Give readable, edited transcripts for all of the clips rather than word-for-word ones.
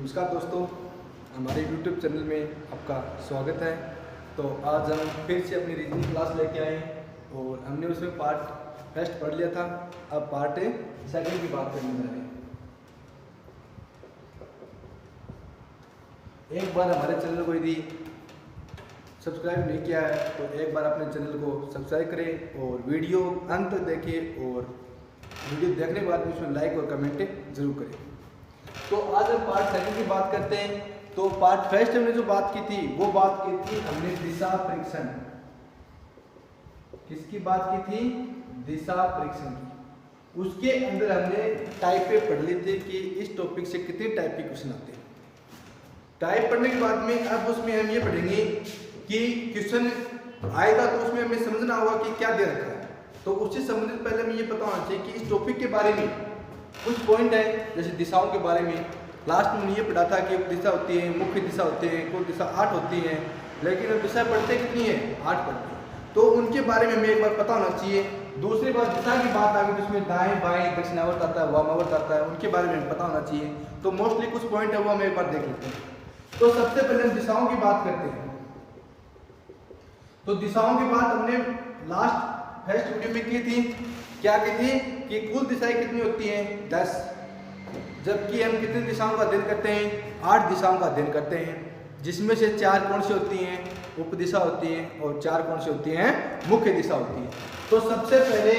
नमस्कार दोस्तों, हमारे YouTube चैनल में आपका स्वागत है। तो आज हम फिर से अपनी रीजनिंग क्लास लेके आए और हमने उसमें पार्ट फर्स्ट पढ़ लिया था। अब पार्ट सेकंड की बात करने जा रहे हैं। एक बार हमारे चैनल को यदि सब्सक्राइब नहीं किया है तो एक बार अपने चैनल को सब्सक्राइब करें और वीडियो अंत तक देखें और वीडियो देखने के बाद उसमें लाइक और कमेंट जरूर करें। तो आज हम पार्ट सेकंड की बात करते हैं। तो पार्ट फर्स्ट हमने जो बात की थी वो बात की थी हमने दिशा परीक्षण। किसकी बात की थी? दिशा परीक्षण की। उसके अंदर हमने टाइपें पढ़ ली थी कि इस टॉपिक से कितने टाइप के क्वेश्चन आते हैं। टाइप पढ़ने के बाद में अब उसमें हम ये पढ़ेंगे कि क्वेश्चन आएगा तो उसमें हमें समझना होगा कि क्या दे रखा है। तो उससे संबंधित पहले हमें ये पता होना चाहिए कि इस टॉपिक के बारे में कुछ पॉइंट है। जैसे दिशाओं के बारे में लास्ट में हमने ये पढ़ा था कि दिशा होती है, मुख्य दिशा होती है, कुल दिशा 8 होती है, लेकिन अब दिशा पढ़ते कितनी है? 8 पढ़ते हैं। तो उनके बारे में हमें एक बार पता होना चाहिए। दूसरी बात दिशा की बात आ गई तो उसमें दाएं बाएं दक्षिणावर्त आता है, वामावर्त आता है, उनके बारे में पता होना चाहिए। तो मोस्टली कुछ पॉइंट है वो हम एक बार देख लेते हैं। तो सबसे पहले हम दिशाओं की बात करते हैं। तो दिशाओं की बात हमने लास्ट फर्स्ट वीडियो में की थी। क्या की थी कि कुल दिशाएं कितनी होती हैं? 10। जबकि हम कितनी दिशाओं का अध्ययन करते हैं? 8 दिशाओं का अध्ययन करते हैं, जिसमें से 4 कौन सी होती हैं? उपदिशा होती हैं और 4 कौन सी होती हैं? मुख्य दिशा होती है। तो सबसे पहले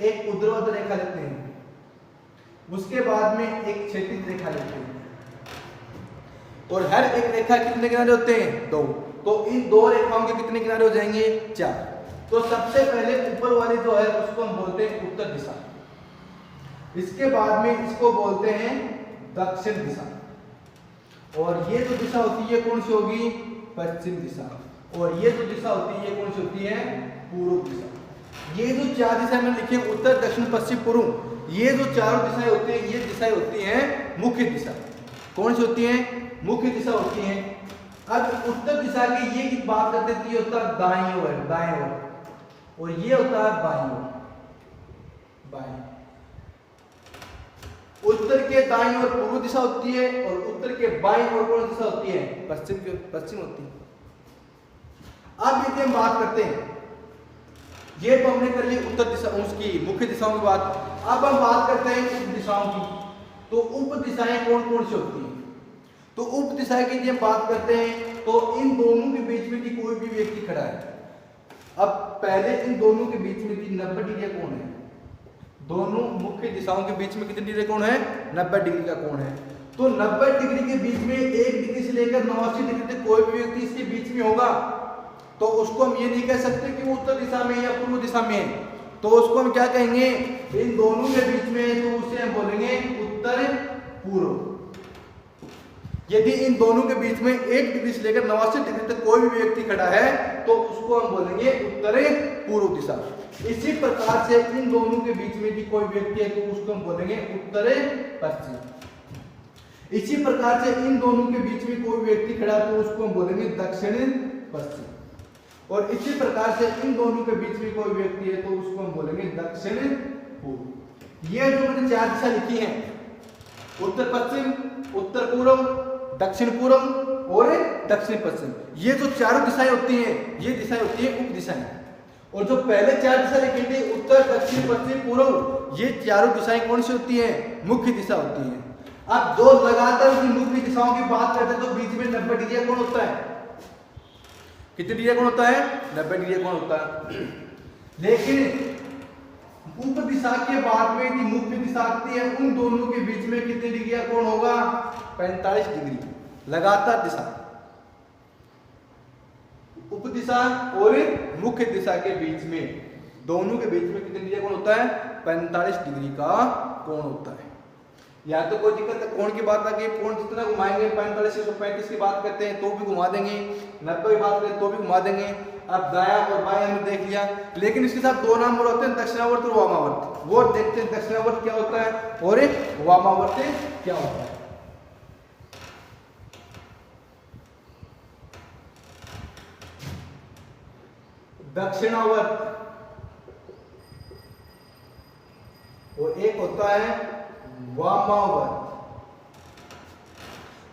एक ऊर्ध्वाधर रेखा लेते हैं, उसके बाद में एक क्षैतिज रेखा लेते हैं और हर एक रेखा कितने किनारे होते हैं? 2। तो इन 2 रेखाओं के कितने किनारे हो जाएंगे? 4। तो सबसे पहले ऊपर वाली जो है उसको हम बोलते हैं उत्तर दिशा। इसके बाद में इसको बोलते हैं दक्षिण दिशा। और ये जो दिशा होती है कौन सी होगी? पश्चिम दिशा। और ये जो दिशा होती है ये कौन सी होती है? पूर्व दिशा। ये जो 4 दिशाएं मैंने लिखी है उत्तर दक्षिण पश्चिम पूर्व, ये जो 4 दिशाएं होती हैं ये दिशाएं होती हैं मुख्य दिशा। कौन सी होती हैं? मुख्य दिशा होती हैं। अब उत्तर दिशा की ये बात करते थे, ये होता है दाईं ओर, दाएं ओर, और ये होता है बाईं ओर, बाईं। उत्तर के दाईं ओर पूर्व दिशा होती है और उत्तर के बाईं ओर कौन दिशा होती है? पश्चिम होती है। अब यदि हम बात करते हैं, ये तो हमने कर ली उत्तर दिशा उसकी मुख्य दिशाओं की बात। अब हम बात करते हैं उप दिशाओं की। तो उप दिशाएं कौन कौन सी होती हैं? तो उप दिशा की यदि हम बात करते हैं तो इन दोनों के बीच में कोई भी व्यक्ति खड़ा है। अब पहले इन दोनों के बीच में 90 डिग्री का कोण है। दोनों मुख्य दिशाओं के बीच में कितनी डिग्री कोण है? 90 डिग्री का कोण है। तो 90 डिग्री के बीच में 1 डिग्री से लेकर 89 डिग्री तक कोई भी व्यक्ति इसके बीच में होगा तो उसको हम ये नहीं कह सकते कि वो उत्तर दिशा में या पूर्व दिशा में है। तो उसको हम क्या कहेंगे? इन दोनों के बीच में, तो उसे हम बोलेंगे उत्तर पूर्व। यदि इन दोनों के बीच में 1 डिग्री से लेकर 89 डिग्री तक कोई भी व्यक्ति खड़ा है तो उसको हम बोलेंगे उत्तर पूर्व दिशा। इसी प्रकार से इन दोनों के बीच में भी कोई व्यक्ति है तो उसको हम बोलेंगे उत्तर पश्चिम। इसी प्रकार से इन दोनों के बीच में कोई व्यक्ति खड़ा है तो उसको हम बोलेंगे दक्षिण पश्चिम। और इसी प्रकार से इन दोनों के बीच में कोई व्यक्ति है तो उसको हम बोलेंगे दक्षिण पूर्व। ये जो मैंने 4 दिशा लिखी है, उत्तर पश्चिम, उत्तर पूर्व, दक्षिण पूर्व और दक्षिण पश्चिम, ये जो 4 दिशाएं होती हैं ये दिशाएं होती हैं उप दिशाएं। और जो पहले 4 दिशा लिखी थी उत्तर दक्षिण पश्चिम पूर्व, ये चारों दिशाएं कौन सी होती हैं? मुख्य दिशा होती हैं। अब जो लगातार मुख्य दिशाओं की बात करते हैं तो बीच में 90 डिग्री कोण होता है। कितनी डिग्री कोण होता है? 90 डिग्री कोण होता है। लेकिन उप दिशा के बाद में यदि मुख्य दिशा आती है उन दोनों के बीच में कितनी डिग्री का कोण होगा? 45 डिग्री। लगातार दिशा, उप दिशा और मुख्य दिशा के बीच में, दोनों के बीच में कितनी डिग्री कोण होता है? 45 डिग्री का कोण होता है। या तो कोई दिक्कत है कोण की बात आ गई, कोण जितना घुमाएंगे 45 से 135 की बात करते हैं तो भी घुमा देंगे, 90 की बात करें तो भी घुमा देंगे। अब दायां और बायां हमने देख लिया, लेकिन इसके साथ 2 नाम और होते हैं, दक्षिणावर्त और वामावर्त। वो देखते हैं दक्षिणावर्त क्या होता है और वामावर्त क्या होता है। दक्षिणावर्त और एक होता है वामावर्त।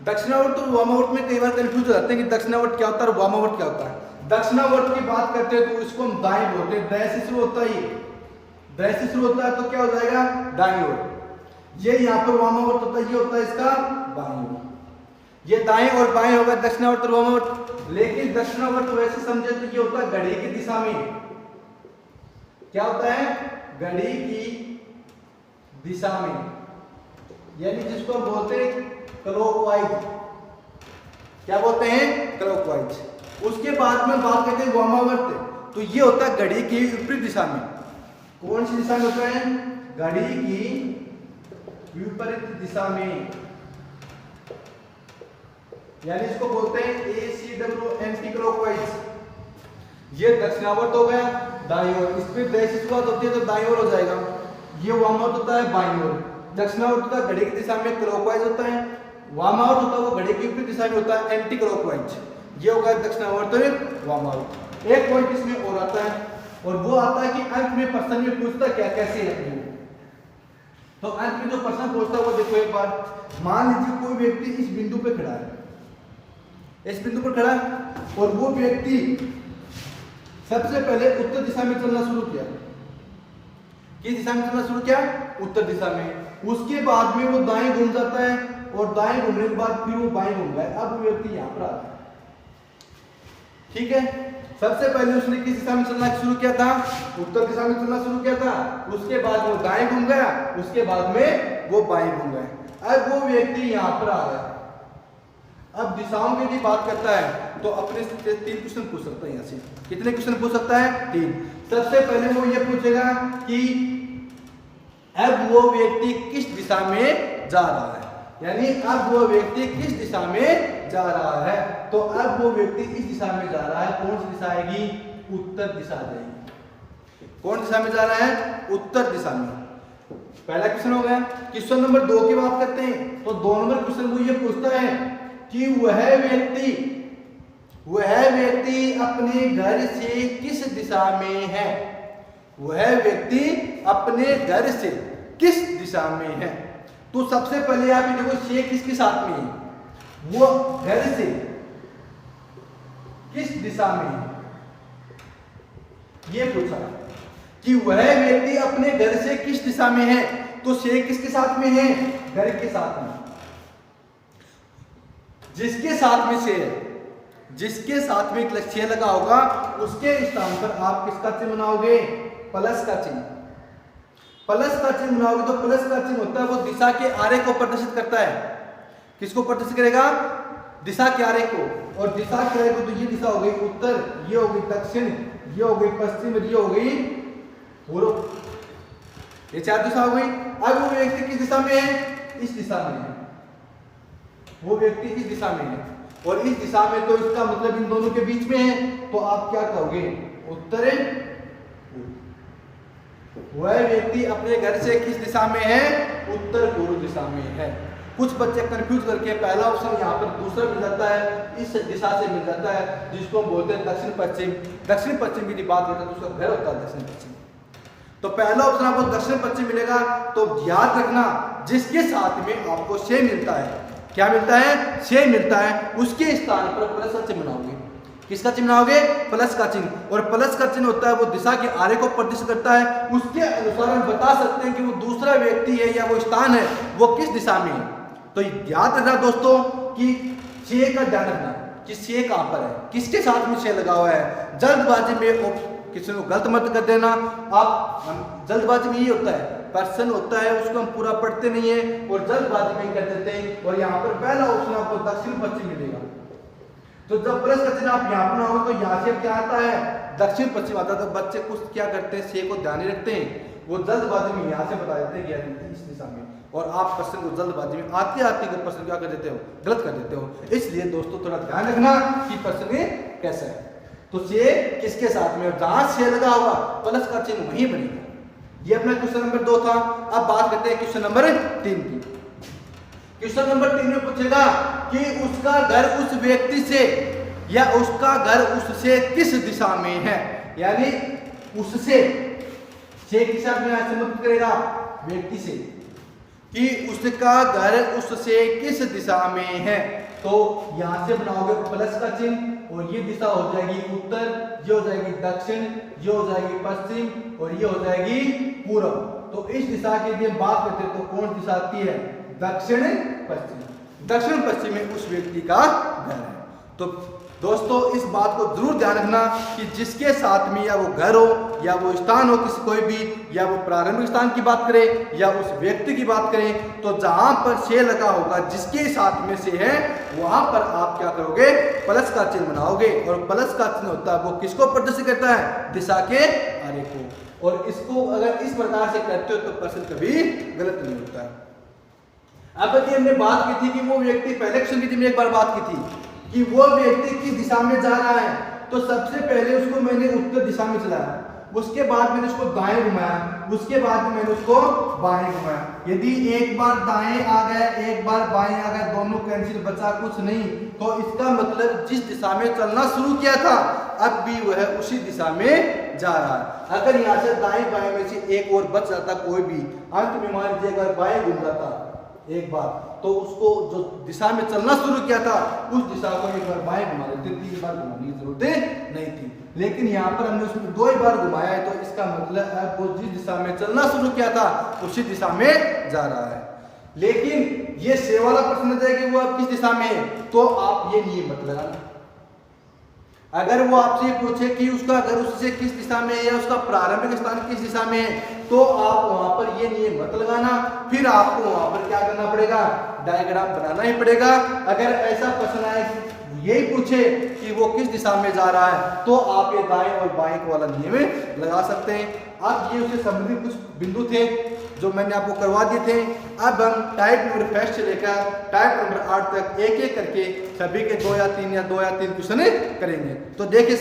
दक्षिणावर्त और वामावर्त में कई बार कंफ्यूज हो जाते हैं कि दक्षिणावर्त क्या होता है और वामावर्त क्या होता है। दक्षिणावर्त की बात करते हैं तो इसको हम दाएं बोलते हैं, दाएं से शुरू होता है, दाएं से शुरू होता है तो क्या हो जाएगा दाईं ओर। ये यहाँ पर वामावर्त होता है, ये होता है इसका बाईं ओर। ये दाएं और बाएं होगा दक्षिणावर्त और वामावर्त। लेकिन दक्षिणावर्त वैसे समझे तो ये होता है घड़ी की दिशा में। क्या होता है घड़ी की दिशा में, यानी जिसको हम बोलते हैं क्लॉकवाइज। क्या बोलते हैं क्लॉकवाइज। उसके बाद में बात करते हैं वामावर्त, तो ये होता है घड़ी की विपरीत दिशा में। कौन सी दिशा में होता है घड़ी की विपरीत दिशा में, यानी इसको बोलते हैं ACW एंटी क्लॉकवाइज। ये दक्षिणावर्त हो गया दाईं ओर, इस पे दाएं से शुरुआत होती है तो दाईं ओर हो जाएगा। ये वामावर्त होता है बाईं ओर। दक्षिणावर्त का घड़ी की दिशा में क्लॉकवाइज होता है, वामावर्त होता है वो घड़ी की विपरीत दिशा में होता है एंटी क्लॉकवाइज। ये होगा दक्षिणावर्त और वामावर्त। एक पॉइंट इसमें और आता है और वो आता है कि अंत में प्रश्न में पूछता क्या कैसे है। तो अंत में जो प्रश्न पूछता है वो देखो एक बार। मान लीजिए कोई व्यक्ति इस बिंदु पे खड़ा है, इस बिंदु पर खड़ा है और वो व्यक्ति सबसे पहले उत्तर दिशा में चलना शुरू किया। किस दिशा में चलना शुरू किया उत्तर दिशा में। उसके बाद में वो दाएं घूम जाता है और दाएं घूमने के बाद फिर वो बाएं घूम गया। अब वो व्यक्ति यहां पर आता है, ठीक है। सबसे पहले उसने किस दिशा में चलना शुरू किया था उत्तर दिशा में चलना शुरू किया था। उसके बाद वो दाएं घूम गया, उसके बाद में वो बाएं घूम गया। अब वो व्यक्ति यहां पर आ गया। अब दिशाओं की यदि बात करता है तो अपने से 3 क्वेश्चन पूछ सकता है। यहाँ से कितने क्वेश्चन पूछ सकता है 3। सबसे पहले वो ये पूछेगा कि अब वो व्यक्ति किस दिशा में जा रहा है, यानी अब वो व्यक्ति किस दिशा में जा रहा है। तो अब वो व्यक्ति इस दिशा में जा रहा है, कौन सी दिशा आएगी उत्तर दिशा जाएगी। कौन दिशा में जा रहा है उत्तर दिशा में। पहला क्वेश्चन हो गया। क्वेश्चन नंबर 2 की बात करते हैं तो 2 नंबर क्वेश्चन वो ये पूछता है कि वह व्यक्ति अपने घर से किस दिशा में है। वह व्यक्ति अपने घर से किस दिशा में है। तो सबसे पहले आप ये देखो से किसके साथ में है, वो घर से किस दिशा में है। ये पूछा कि वह व्यक्ति अपने घर से किस दिशा में है, तो से किसके साथ में है घर के साथ में। जिसके साथ में से है, जिसके साथ में से लगा होगा उसके स्थान पर आप किसका चिन्ह बनाओगे प्लस का चिन्ह। प्लस का चिन्ह बनाओगे तो प्लस का चिन्ह होता है वो दिशा के आरे को प्रदर्शित करता है। किसको प्रदर्शित करेगा दिशा के आरे को। और दिशा के आरे को तो ये दिशा हो गई उत्तर, ये हो गई दक्षिण, ये हो गई पश्चिम, ये हो गई पूर्व। ये 4 दिशा हो गई। अब वो व्यक्ति किस दिशा में है इस दिशा में है, वो व्यक्ति इस दिशा में है और इस दिशा में तो इसका मतलब इन दोनों के बीच में है। तो आप क्या कहोगे उत्तर। वह व्यक्ति अपने घर से किस दिशा में है उत्तर पूर्व दिशा में है। कुछ बच्चे कंफ्यूज करके पहला ऑप्शन यहाँ पर दूसरा मिल जाता है, इस दिशा से मिल जाता है जिसको हम बोलते हैं दक्षिण पश्चिम। दक्षिण पश्चिम की बात करते हैं तो उसका घर होता है दक्षिण पश्चिम। तो पहला ऑप्शन आपको दक्षिण पश्चिम मिलेगा। तो याद रखना जिसके साथ में आपको से मिलता है, क्या मिलता है से मिलता है, उसके स्थान पर प्लस का चिन्ह बनाओगे। किसका चिन्ह बनाओगे प्लस का चिन्ह। और प्लस का चिन्ह होता है वो दिशा के आरे को प्रदर्शित करता है। उसके अनुसार हम बता सकते हैं कि वो दूसरा व्यक्ति है या वो स्थान है वो किस दिशा में है। तो याद रखना दोस्तों कि से का ध्यान रखना कि से कहां पर है, किसके साथ में से लगा हुआ है। जल्दबाजी में किसी को गलत मत कर देना। आप जल्दबाजी में ये होता है पर्सन होता है उसको हम पूरा पढ़ते नहीं है और जल्दबाजी में कर देते हैं। और यहाँ पर पहला ऑप्शन आपको दक्षिण पश्चिम मिलेगा। तो जब प्लस का चिन्ह आप यहाँ पर आओगे तो यहाँ से क्या आता है दक्षिण पश्चिम आता है। तो बच्चे कुछ क्या करते हैं से को ध्यान नहीं रखते हैं, वो जल्दबाजी में यहाँ से बता देते हैं इस दिशा में। और आप प्रश्न को जल्दबाजी में आते आते प्रश्न क्या कर देते हो गलत कर देते हो। इसलिए दोस्तों थोड़ा ध्यान रखना कि प्रश्न कैसा है। तो से किसके साथ में, जहां से लगा होगा प्लस का चिन्ह वहीं बनेगा। ये अपना क्वेश्चन नंबर 2 था। अब बात करते हैं क्वेश्चन नंबर 3 की। क्वेश्चन नंबर 3 में पूछेगा कि उसका घर उस व्यक्ति से या उसका घर उससे किस दिशा में है। यानी उससे किस दिशा में संबंधित करेगा व्यक्ति से कि उसका घर उससे किस दिशा में है। तो यहाँ से बनाओगे प्लस का चिन्ह और ये दिशा हो जाएगी उत्तर, ये हो जाएगी दक्षिण, ये हो जाएगी पश्चिम और ये हो जाएगी पूर्व। तो इस दिशा की यदि हम बात करते हैं तो कौन दिशा आती है? दक्षिण पश्चिम। दक्षिण पश्चिम में उस व्यक्ति का घर है। तो दोस्तों इस बात को जरूर ध्यान रखना कि जिसके साथ में या वो घर हो या वो स्थान हो किसी कोई भी, या वो प्रारंभिक स्थान की बात करें या उस व्यक्ति की बात करें, तो जहां पर से लगा होगा जिसके साथ में से है वहां पर आप क्या करोगे? प्लस का चिन्ह बनाओगे। और प्लस का चिन्ह होता है वो किसको प्रदर्शित करता है? दिशा के आरेख को। और इसको अगर इस प्रकार से करते हो तो प्रश्न कभी गलत नहीं होता है। अब यदि हमने बात की थी कि वो व्यक्ति पहले क्वेश्चन की एक बार बात की थी कि वो व्यक्ति किस दिशा में जा रहा है, तो सबसे पहले उसको मैंने उत्तर दिशा में चलाया, उसके बाद मैंने उसको दाएं घुमाया, उसके बाद में मैंने उसको बाएं घुमाया। यदि एक बार दाएं आ गए एक बार बाएं आ गए, दोनों कैंसिल, बचा कुछ नहीं, तो इसका मतलब जिस दिशा में चलना शुरू किया था अब भी वह उसी दिशा में जा रहा है। अगर यहाँ से दाएं बाएं में से एक और बच जाता कोई भी, अंत में मान लीजिए अगर बाएं घूम जाता एक बार, तो उसको जो दिशा में चलना शुरू किया था उस दिशा को एक बार बाएं घुमा देते, 3 बार घुमाने की जरूरत नहीं थी। लेकिन यहाँ पर हमने उसको 2 ही बार घुमाया है, तो इसका मतलब है वो जिस दिशा में चलना शुरू किया था उसी दिशा में जा रहा है। लेकिन ये से वाला प्रश्न है कि वो अब किस दिशा में है, तो आप ये नियम मत लगाना। अगर वो आपसे पूछे कि उसका घर उससे किस दिशा में है या उसका प्रारंभिक स्थान किस दिशा में है, तो आप वहां पर ये नियम मत लगाना। फिर आपको वहां पर क्या करना पड़ेगा? डायग्राम बनाना ही पड़ेगा। अगर ऐसा प्रश्न आए यही पूछे कि वो किस दिशा में जा रहा है, तो आप ये दाएं और बाएं वाला नियम लगा सकते हैं। अब ये उससे संबंधित कुछ बिंदु थे जो मैंने आपको करवा दिए थे। अब हम टाइप नंबर 5 से लेकर टाइप नंबर 8 तक एक एक करके सभी के 2 या 3 क्वेश्चन करेंगे। तो देखिए